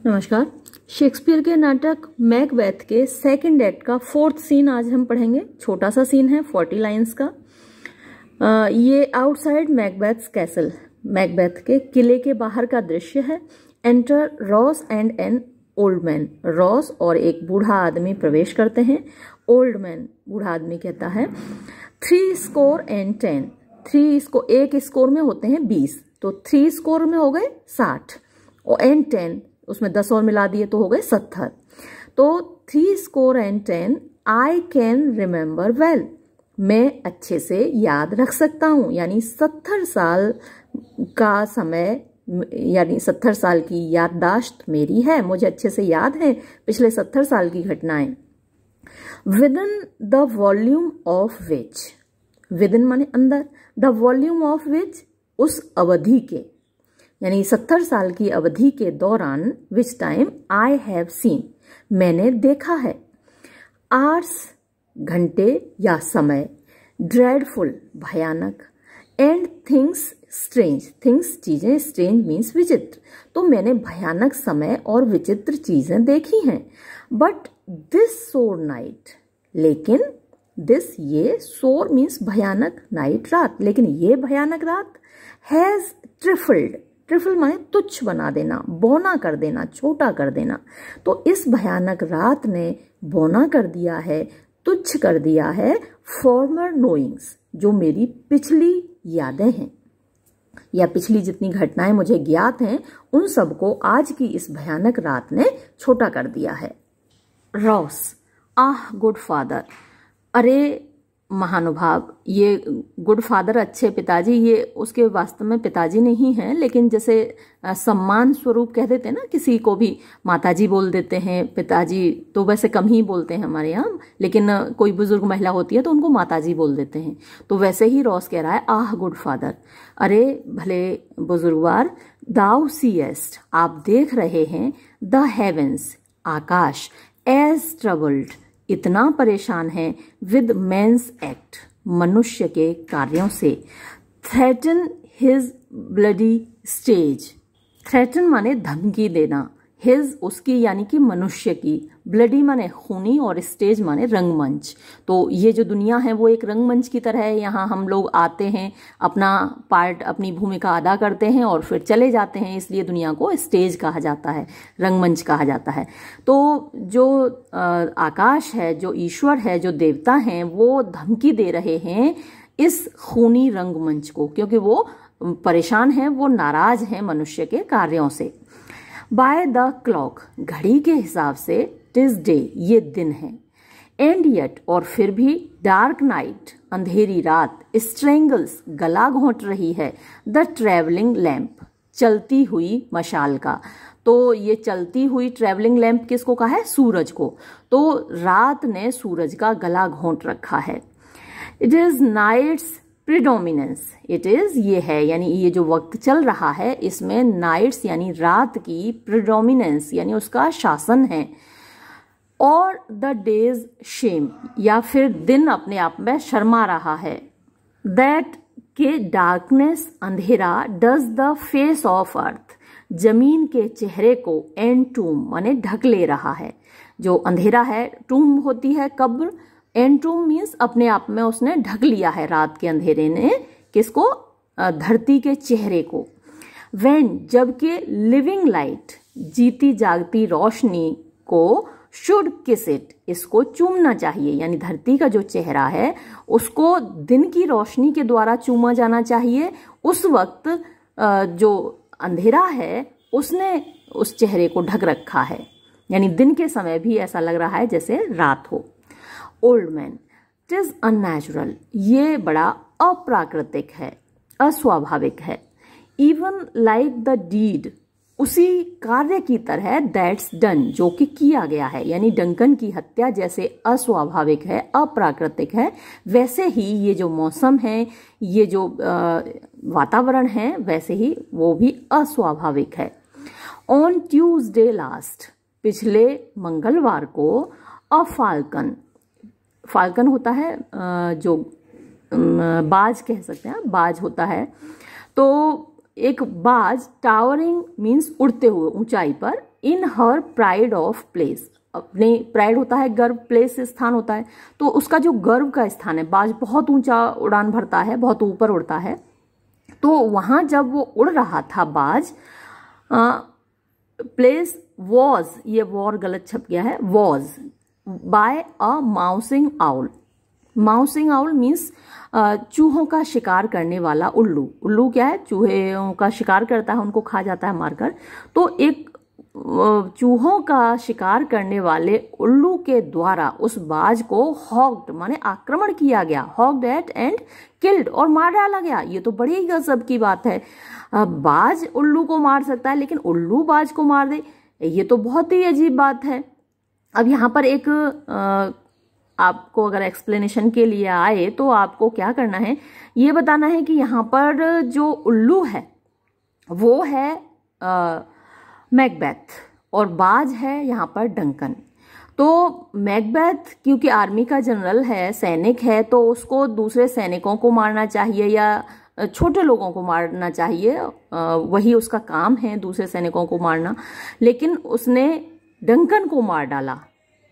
नमस्कार। शेक्सपियर के नाटक मैकबेथ के सेकंड एक्ट का 4th सीन आज हम पढ़ेंगे। छोटा सा सीन है 40 लाइंस का। ये आउटसाइड मैकबेथ्स कैसल, मैकबेथ के किले के बाहर का दृश्य है। Enter Ross and an old man. Ross और एक बूढ़ा आदमी प्रवेश करते हैं। ओल्ड मैन, बूढ़ा आदमी कहता है 3 स्कोर एंड 10। 3 इसको एक स्कोर में होते हैं 20, तो 3 स्कोर में हो गए 60 और एंड 10 उसमें 10 और मिला दिए तो हो गए 70। तो 3 score and 10 I can remember well, मैं अच्छे से याद रख सकता हूं। यानी 70 साल का समय, यानी 70 साल की याददाश्त मेरी है, मुझे अच्छे से याद है पिछले 70 साल की घटनाएं। Within the volume of which, within माने अंदर, द वॉल्यूम ऑफ विच उस अवधि के, यानी 70 साल की अवधि के दौरान, which time I have seen, मैंने देखा है। आवर्स घंटे या समय, ड्रेडफुल भयानक, एंड थिंग्स स्ट्रेंज, थिंग्स चीजें, स्ट्रेंज मीन्स विचित्र, तो मैंने भयानक समय और विचित्र चीजें देखी हैं। बट दिस सोर नाइट, लेकिन दिस ये सोर मीन्स भयानक, नाइट रात, लेकिन ये भयानक रात हैज ट्रिफल्ड, ट्रिफल माने तुच्छ बना देना, बौना कर देना, छोटा कर देना, तो इस भयानक रात ने बौना कर दिया है, तुच्छ कर दिया है फॉर्मर नोइंग्स, जो मेरी पिछली यादें हैं या पिछली जितनी घटनाएं मुझे ज्ञात हैं उन सबको आज की इस भयानक रात ने छोटा कर दिया है। रॉस, आह गुड फादर, अरे महानुभाव, ये गुड फादर अच्छे पिताजी, ये उसके वास्तव में पिताजी नहीं हैं, लेकिन जैसे सम्मान स्वरूप कह देते हैं ना, किसी को भी माताजी बोल देते हैं, पिताजी तो वैसे कम ही बोलते हैं हमारे यहाँ, लेकिन कोई बुजुर्ग महिला होती है तो उनको माताजी बोल देते हैं। तो वैसे ही रॉस कह रहा है आह गुड फादर, अरे भले बुजुर्गवार, दाउ सीएस्ट, आप देख रहे हैं, द हेवेंस, आकाश, एज ट्रबल्ड, इतना परेशान है, विद मेंस एक्ट, मनुष्य के कार्यों से, threaten his bloody stage, threaten माने धमकी देना, हिज उसकी यानी कि मनुष्य की, ब्लडी माने खूनी और स्टेज माने रंगमंच। तो ये जो दुनिया है वो एक रंगमंच की तरह है, यहाँ हम लोग आते हैं, अपना पार्ट, अपनी भूमिका अदा करते हैं और फिर चले जाते हैं, इसलिए दुनिया को स्टेज कहा जाता है, रंगमंच कहा जाता है। तो जो आकाश है, जो ईश्वर है, जो देवता हैं, वो धमकी दे रहे हैं इस खूनी रंगमंच को, क्योंकि वो परेशान हैं, वो नाराज हैं मनुष्य के कार्यों से। बाय द क्लॉक, घड़ी के हिसाब से, टिस डे, ये दिन है, एंड येट, और फिर भी, डार्क नाइट, अंधेरी रात, स्ट्रेंगल्स, गला घोंट रही है, द ट्रेवलिंग लैंप, चलती हुई मशाल का। तो ये चलती हुई ट्रेवलिंग लैंप किसको कहा है? सूरज को। तो रात ने सूरज का गला घोंट रखा है। It is night's predominance, it is ये है, यानी ये जो वक्त चल रहा है इसमें नाइट्स यानी रात की प्रिडोमिनेंस यानी उसका शासन है, और द डेज शेम, या फिर दिन अपने आप में शर्मा रहा है, दैट के डार्कनेस, अंधेरा, does the face of earth, जमीन के चेहरे को, एंड टूम माने ढक ले रहा है। जो अंधेरा है, टूम होती है कब्र, एंटूम मीन्स अपने आप में उसने ढक लिया है, रात के अंधेरे ने किसको? धरती के चेहरे को। व्हेन, जबकि लिविंग लाइट, जीती जागती रोशनी को, शुड किस इट, इसको चूमना चाहिए, यानी धरती का जो चेहरा है उसको दिन की रोशनी के द्वारा चूमा जाना चाहिए। उस वक्त जो अंधेरा है उसने उस चेहरे को ढक रखा है, यानी दिन के समय भी ऐसा लग रहा है जैसे रात हो। Old man, it is unnatural, ये बड़ा अप्राकृतिक है, अस्वाभाविक है। इवन लाइक द डीड, उसी कार्य की तरह, दैट्स डन, जो कि किया गया है, यानी डंकन की हत्या जैसे अस्वाभाविक है, अप्राकृतिक है, वैसे ही ये जो मौसम है, ये जो वातावरण है, वैसे ही वो भी अस्वाभाविक है। ऑन ट्यूसडे लास्ट, पिछले मंगलवार को, अ फाल्कन, फाल्कन होता है जो बाज कह सकते हैं, बाज होता है, तो एक बाज टावरिंग मीन्स उड़ते हुए ऊंचाई पर, इन हर प्राइड ऑफ प्लेस, अपने प्राइड होता है गर्व, प्लेस स्थान होता है, तो उसका जो गर्व का स्थान है, बाज बहुत ऊंचा उड़ान भरता है, बहुत ऊपर उड़ता है, तो वहां जब वो उड़ रहा था बाज, प्लेस वॉज, ये वॉर गलत छप गया है, was by a mousing owl. Mousing owl means चूहों का शिकार करने वाला उल्लू। उल्लू क्या है, चूहों का शिकार करता है, उनको खा जाता है मारकर। तो एक चूहों का शिकार करने वाले उल्लू के द्वारा उस बाज को हॉक्ड माने आक्रमण किया गया, हॉक्ड एट एंड किल्ड, और मार डाला गया। ये तो बड़ी ही गजब की बात है, बाज उल्लू को मार सकता है लेकिन उल्लू बाज को मार दे, ये तो बहुत ही अजीब बात है। अब यहाँ पर एक आपको अगर एक्सप्लेनेशन के लिए आए तो आपको क्या करना है, ये बताना है कि यहाँ पर जो उल्लू है वो है मैकबेथ और बाज है यहाँ पर डंकन। तो मैकबेथ क्योंकि आर्मी का जनरल है, सैनिक है, तो उसको दूसरे सैनिकों को मारना चाहिए या छोटे लोगों को मारना चाहिए, वही उसका काम है दूसरे सैनिकों को मारना, लेकिन उसने डंकन को मार डाला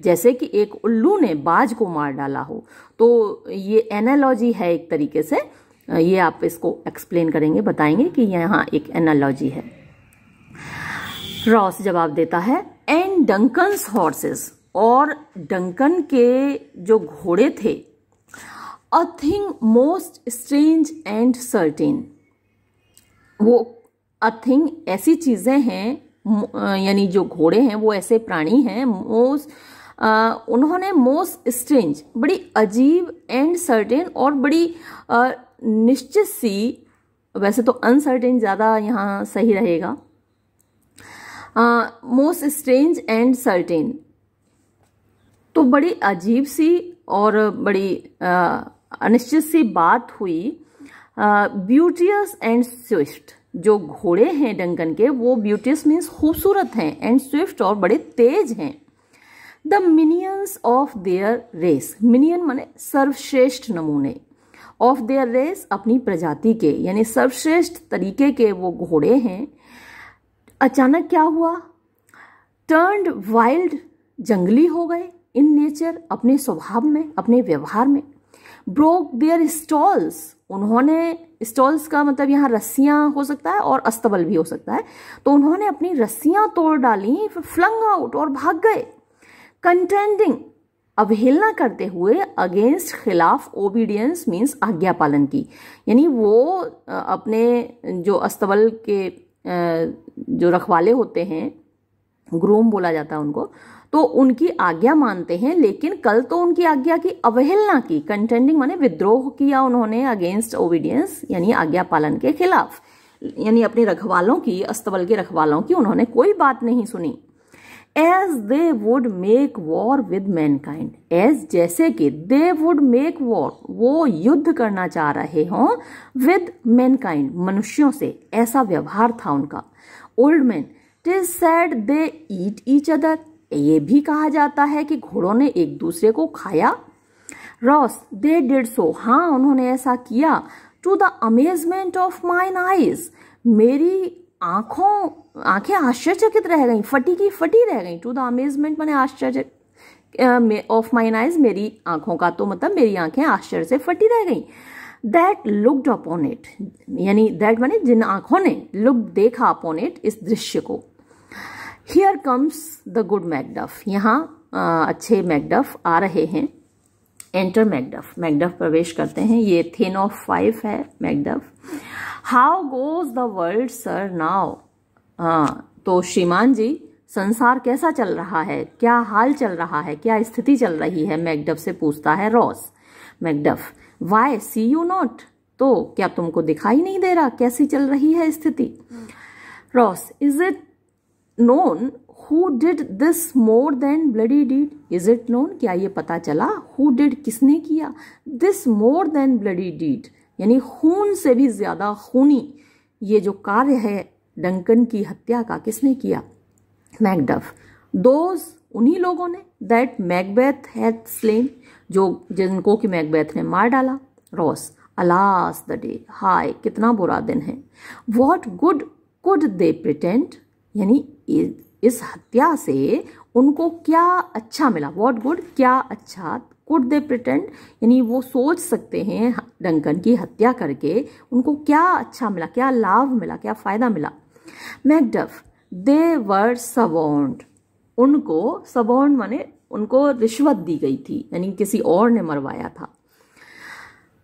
जैसे कि एक उल्लू ने बाज को मार डाला हो। तो ये एनालॉजी है एक तरीके से, ये आप इसको एक्सप्लेन करेंगे, बताएंगे कि यहाँ एक एनालॉजी है। रॉस जवाब देता है, एंड डंकन्स हॉर्सेस, और डंकन के जो घोड़े थे, a thing most strange and certain, वो अ थिंग ऐसी चीजें हैं, यानी जो घोड़े हैं वो ऐसे प्राणी हैं, उन्होंने मोस्ट स्ट्रेंज बड़ी अजीब, एंड सर्टेन और बड़ी निश्चित सी, वैसे तो अनसर्टेन ज्यादा यहाँ सही रहेगा, मोस्ट स्ट्रेंज एंड सर्टेन, तो बड़ी अजीब सी और बड़ी अनिश्चित सी बात हुई। ब्यूटियस एंड स्विफ्ट, जो घोड़े हैं डंकन के वो ब्यूटियस मीन्स खूबसूरत हैं, एंड स्विफ्ट और बड़े तेज हैं। The minions of their race, minion माने सर्वश्रेष्ठ नमूने, ऑफ देयर रेस अपनी प्रजाति के, यानी सर्वश्रेष्ठ तरीके के वो घोड़े हैं। अचानक क्या हुआ, टर्न्ड वाइल्ड, जंगली हो गए, इन नेचर अपने स्वभाव में, अपने व्यवहार में। ब्रोक देयर स्टॉल्स, उन्होंने, स्टॉल्स का मतलब यहाँ रस्सियां हो सकता है और अस्तबल भी हो सकता है, तो उन्होंने अपनी रस्सियां तोड़ डाली, फ्लंग आउट और भाग गए। कंटेंडिंग, अवहेलना करते हुए, अगेंस्ट खिलाफ, ओबीडियंस मीन्स आज्ञा पालन की, यानी वो अपने जो अस्तबल के जो रखवाले होते हैं, ग्रूम बोला जाता है उनको, तो उनकी आज्ञा मानते हैं, लेकिन कल तो उनकी आज्ञा की अवहेलना की। कंटेंडिंग माने विद्रोह किया उन्होंने, अगेंस्ट ओबीडियंस यानी आज्ञा पालन के खिलाफ, यानी अपने रखवालों की, अस्तबल के रखवालों की उन्होंने कोई बात नहीं सुनी। As they would make war with mankind, as जैसे कि, दे वुड मेक वॉर, वो युद्ध करना चाह रहे हों, विद मैनकाइंड मनुष्यों से, ऐसा व्यवहार था उनका। ओल्ड मैन, टिज सैड दे ईट ईच अदर, ये भी कहा जाता है कि घोड़ों ने एक दूसरे को खाया। रॉस, दे डिड सो, हाँ उन्होंने ऐसा किया। To the amazement of mine eyes, मेरी आंखें आश्चर्यचकित रह गई, फटी की फटी रह गई। टू द अमेजमेंट माने आश्चर्य, ऑफ माइन आईज मेरी आंखों का, तो मतलब मेरी आंखें आश्चर्य से फटी रह गई। दैट लुक्ड अपॉन इट, यानी दैट माने जिन आंखों ने, लुक देखा, अपॉन इट इस दृश्य को। Here comes the good Macduff, यहाँ अच्छे मैकडफ आ रहे हैं। एंटर मैकडफ, मैकडफ प्रवेश करते हैं, ये थिन ऑफ 5 है Macduff. How goes the world sir now, तो श्रीमान जी संसार कैसा चल रहा है, क्या हाल चल रहा है, क्या स्थिति चल रही है, मैकडफ से पूछता है Ross. Macduff, why see you not, तो क्या तुमको दिखाई नहीं दे रहा कैसी चल रही है स्थिति। Ross, is it known who did this more than bloody deed, is it known, क्या ये पता चला, हु डिड किसने किया, this more than bloody deed, यानी खून से भी ज्यादा खूनी ये जो कार्य है डंकन की हत्या का, किसने किया। मैकडफ, दोज, उन्हीं लोगों ने, दैट मैकबेथ हैड स्लेन, जो जिनको कि मैकबेथ ने मार डाला। रॉस, अलास द डे, हाय कितना बुरा दिन है। What good could they pretend, यानी इस हत्या से उनको क्या अच्छा मिला। वॉट गुड क्या अच्छा, कुड दे प्रिटेंड यानी वो सोच सकते हैं डंकन की हत्या करके उनको क्या अच्छा मिला, क्या लाभ मिला, क्या फायदा मिला। मैकडफ, दे वर सवॉर्न्ड, उनको सवॉर्न माने उनको रिश्वत दी गई थी, यानी किसी और ने मरवाया था।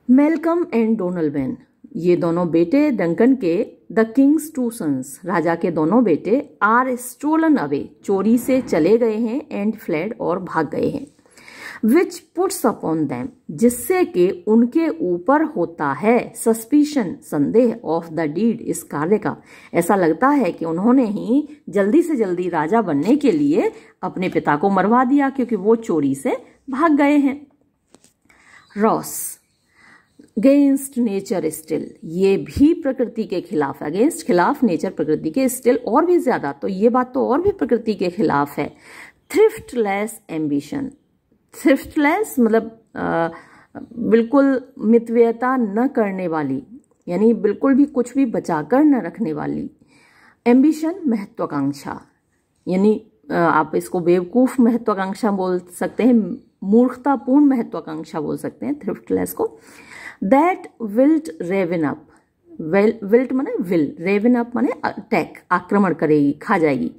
मेलकम एंड डोनल्बेन, ये दोनों बेटे डंकन के, द किंग्स टू सन्स, राजा के दोनों बेटे, आर स्टोलन अवे, चोरी से चले गए हैं, एंड फ्लेड और भाग गए हैं। विच पुट्स अपॉन दैम, जिससे कि उनके ऊपर होता है सस्पिशन, संदेह, ऑफ द डीड, इस कार्य का। ऐसा लगता है कि उन्होंने ही जल्दी से जल्दी राजा बनने के लिए अपने पिता को मरवा दिया क्योंकि वो चोरी से भाग गए हैं। रॉस, अगेंस्ट नेचर स्टिल, ये भी प्रकृति के खिलाफ है। अगेंस्ट खिलाफ, नेचर प्रकृति के, स्टिल और भी ज्यादा, तो ये बात तो और भी प्रकृति के खिलाफ है। थ्रिफ्टलेस एम्बिशन, थ्रिफ्टलेस मतलब बिल्कुल मितव्ययता न करने वाली, यानी बिल्कुल भी कुछ भी बचाकर न रखने वाली। एम्बिशन महत्वाकांक्षा, यानी आप इसको बेवकूफ महत्वाकांक्षा बोल सकते हैं, मूर्खतापूर्ण महत्वाकांक्षा बोल सकते हैं थ्रिफ्टलेस को। That wilt ravin up, wilt माने विल, रेवन अप माने अटैक, आक्रमण करेगी, खा जाएगी।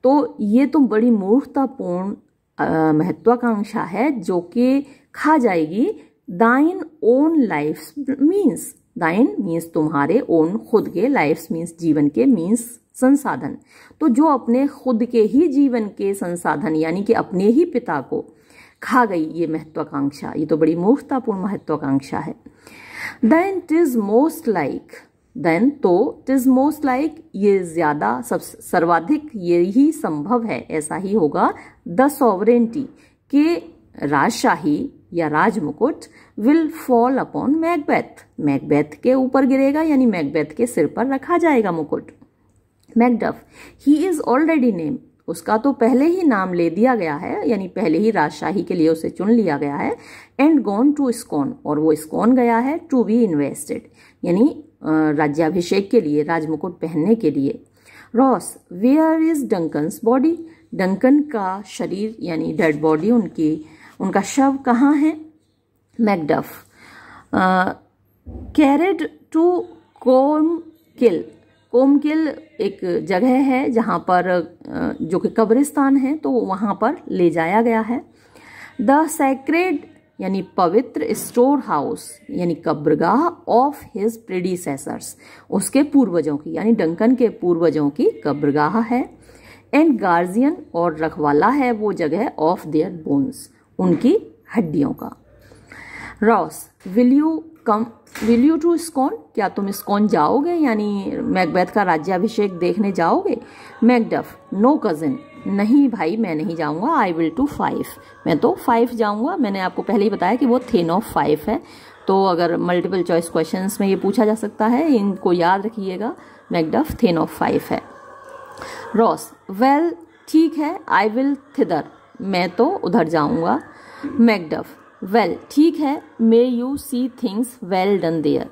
तो ये तो बड़ी मूर्खतापूर्ण महत्वाकांक्षा है जो कि खा जाएगी। दाइन ओन लाइफ मीन्स, दाइन मीन्स तुम्हारे, ओन खुद के, लाइफ मीन्स जीवन के, मीन्स संसाधन। तो जो अपने खुद के ही जीवन के संसाधन यानी कि अपने ही पिता को खा गई ये महत्वाकांक्षा, ये तो बड़ी मूर्खतापूर्ण महत्वाकांक्षा है। देन टिज मोस्ट लाइक, देन तो टिज मोस्ट लाइक, ये ज्यादा सर्वाधिक यही संभव है, ऐसा ही होगा। द सॉवरेंटी, के राजशाही या राजमुकुट, will fall upon Macbeth, Macbeth के ऊपर गिरेगा, यानी मैकबेथ के सिर पर रखा जाएगा मुकुट। Macduff, he is already name, उसका तो पहले ही नाम ले दिया गया है, यानी पहले ही राजशाही के लिए उसे चुन लिया गया है। एंड गॉन टू स्कॉन, और वो स्कॉन गया है। टू बी इन्वेस्टेड, यानी राज्याभिषेक के लिए, राजमुकुट पहनने के लिए। Ross, where is Duncan's body, Duncan का शरीर यानी डेड बॉडी, उनका शव कहाँ है। Macduff, carried to Colmekill, Colmekill एक जगह है जहां पर जो कि कब्रिस्तान है, तो वहां पर ले जाया गया है। द सैक्रेड यानी पवित्र, स्टोर हाउस यानी कब्रगाह, ऑफ हिज प्रेडिसेसर्स, उसके पूर्वजों की, यानी डंकन के पूर्वजों की कब्रगाह है। एंड गार्जियन, और रखवाला है वो जगह, ऑफ देयर बोन्स, उनकी हड्डियों का। रॉस, विल यू टू स्कॉन, क्या तुम स्कॉन जाओगे, यानी मैकबेथ का राज्याभिषेक देखने जाओगे। मैकडफ, नो कजिन, नहीं भाई मैं नहीं जाऊंगा। आई विल टू 5, मैं तो 5 जाऊंगा। मैंने आपको पहले ही बताया कि वो थेन ऑफ 5 है, तो अगर मल्टीपल चॉइस क्वेश्चंस में ये पूछा जा सकता है, इनको याद रखिएगा। मैकडफ थेन ऑफ 5 है। रॉस, वेल ठीक है, आई विल थिदर, मैं तो उधर जाऊंगा। मैकडफ, वेल ठीक है, may you see things well done there,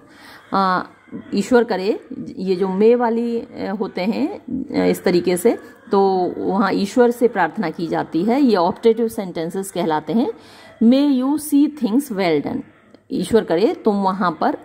ईश्वर करे, ये जो मे वाली होते हैं इस तरीके से, तो वहाँ ईश्वर से प्रार्थना की जाती है, ये ऑप्टेटिव सेंटेंसेस कहलाते हैं। May you see things well done, ईश्वर करे तुम वहाँ पर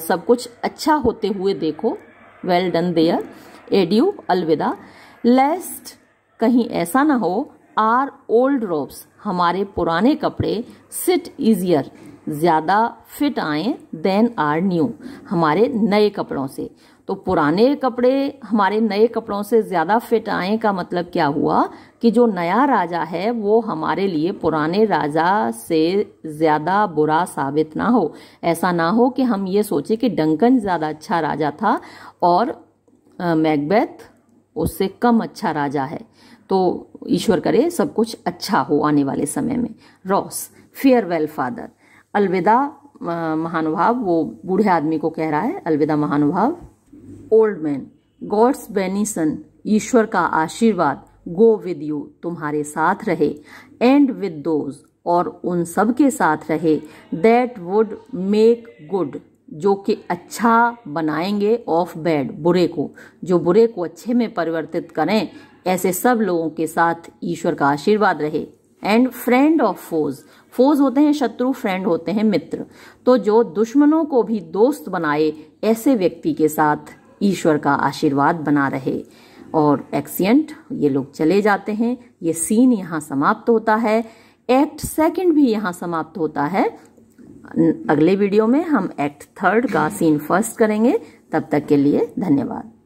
सब कुछ अच्छा होते हुए देखो, वेल डन देयर। एड्यू, अलविदा। लेस्ट, कहीं ऐसा ना हो, आर ओल्ड रोब्स, हमारे पुराने कपड़े, सिट इजियर, ज्यादा फिट आए, देन आर न्यू, हमारे नए कपड़ों से। तो पुराने कपड़े हमारे नए कपड़ों से ज्यादा फिट आए का मतलब क्या हुआ कि जो नया राजा है वो हमारे लिए पुराने राजा से ज्यादा बुरा साबित ना हो। ऐसा ना हो कि हम ये सोचे कि डंकन ज्यादा अच्छा राजा था और मैकबेथ उससे कम अच्छा राजा है। तो ईश्वर करे सब कुछ अच्छा हो आने वाले समय में। रॉस, फेयरवेल फादर, अलविदा महानुभाव, वो बूढ़े आदमी को कह रहा है, अलविदा महानुभाव। ओल्ड मैन, गॉड्स बेनिसन, ईश्वर का आशीर्वाद, गो विद यू, तुम्हारे साथ रहे, एंड विद दोज, और उन सब के साथ रहे, दैट वुड मेक गुड, जो कि अच्छा बनाएंगे ऑफ बैड, बुरे को, जो बुरे को अच्छे में परिवर्तित करें, ऐसे सब लोगों के साथ ईश्वर का आशीर्वाद रहे। एंड फ्रेंड ऑफ फोज, फोज होते हैं शत्रु, फ्रेंड होते हैं मित्र, तो जो दुश्मनों को भी दोस्त बनाए, ऐसे व्यक्ति के साथ ईश्वर का आशीर्वाद बना रहे। और एक्सिएंट, ये लोग चले जाते हैं, ये सीन यहाँ समाप्त होता है। एक्ट सेकंड भी यहाँ समाप्त होता है। अगले वीडियो में हम एक्ट थर्ड का सीन फर्स्ट करेंगे। तब तक के लिए धन्यवाद।